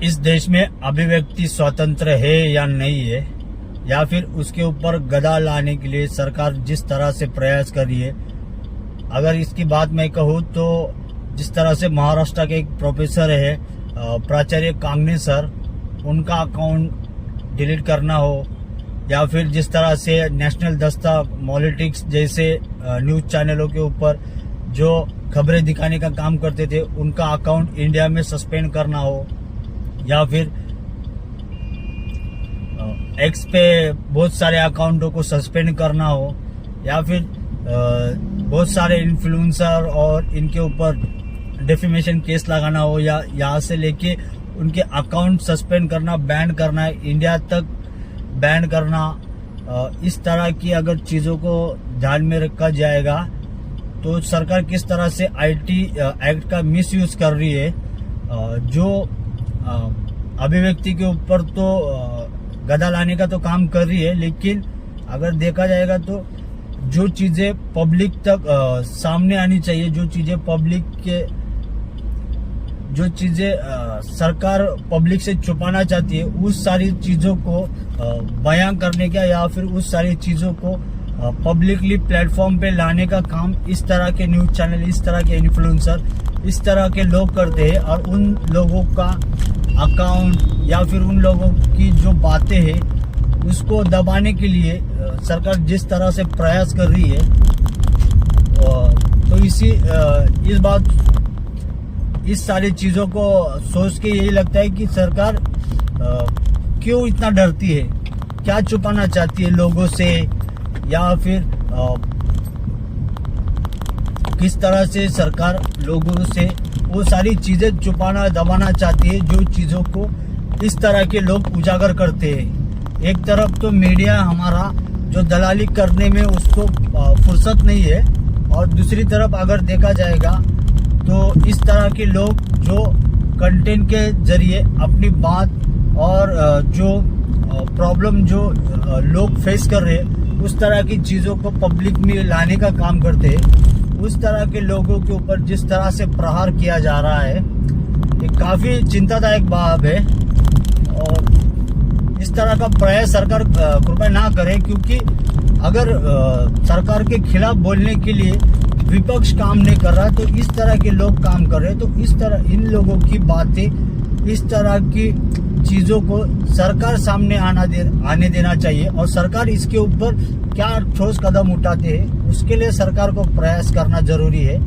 इस देश में अभिव्यक्ति स्वतंत्र है या नहीं है, या फिर उसके ऊपर गदा लाने के लिए सरकार जिस तरह से प्रयास कर रही है। अगर इसकी बात मैं कहूँ तो जिस तरह से महाराष्ट्र के एक प्रोफेसर है प्राचार्य कांगणे सर, उनका अकाउंट डिलीट करना हो, या फिर जिस तरह से नेशनल दस्ता पॉलिटिक्स जैसे न्यूज चैनलों के ऊपर जो खबरें दिखाने का काम करते थे उनका अकाउंट इंडिया में सस्पेंड करना हो, या फिर एक्स पे बहुत सारे अकाउंटों को सस्पेंड करना हो, या फिर बहुत सारे इन्फ्लुएंसर और इनके ऊपर डेफेमेशन केस लगाना हो, या यहाँ से लेके उनके अकाउंट सस्पेंड करना, बैन करना, इंडिया तक बैन करना, इस तरह की अगर चीज़ों को ध्यान में रखा जाएगा तो सरकार किस तरह से आईटी एक्ट का मिसयूज कर रही है। जो अभिव्यक्ति के ऊपर तो गदा लाने का तो काम कर रही है, लेकिन अगर देखा जाएगा तो जो चीज़ें पब्लिक तक सामने आनी चाहिए, जो चीज़ें पब्लिक के जो चीज़ें सरकार पब्लिक से छुपाना चाहती है, उस सारी चीज़ों को बयां करने का या फिर उस सारी चीज़ों को पब्लिकली प्लेटफॉर्म पे लाने का काम इस तरह के न्यूज़ चैनल, इस तरह के इन्फ्लुएंसर, इस तरह के लोग करते हैं। और उन लोगों का अकाउंट या फिर उन लोगों की जो बातें हैं उसको दबाने के लिए सरकार जिस तरह से प्रयास कर रही है, तो इस सारी चीज़ों को सोच के यही लगता है कि सरकार क्यों इतना डरती है, क्या छुपाना चाहती है लोगों से, या फिर किस तरह से सरकार लोगों से वो सारी चीज़ें छुपाना दबाना चाहती है जो चीज़ों को इस तरह के लोग उजागर करते हैं। एक तरफ तो मीडिया हमारा जो दलाली करने में उसको फुर्सत नहीं है, और दूसरी तरफ अगर देखा जाएगा तो इस तरह के लोग जो कंटेंट के जरिए अपनी बात और जो प्रॉब्लम जो लोग फेस कर रहे हैं उस तरह की चीज़ों को पब्लिक में लाने का काम करते हैं, उस तरह के लोगों के ऊपर जिस तरह से प्रहार किया जा रहा है ये काफ़ी चिंतादायक बात है। और इस तरह का प्रयास सरकार कृपया ना करे, क्योंकि अगर सरकार के खिलाफ बोलने के लिए विपक्ष काम नहीं कर रहा तो इस तरह के लोग काम कर रहे हैं, तो इस तरह इन लोगों की बातें, इस तरह की चीज़ों को सरकार सामने आने देना चाहिए। और सरकार इसके ऊपर क्या ठोस कदम उठाते हैं उसके लिए सरकार को प्रयास करना जरूरी है।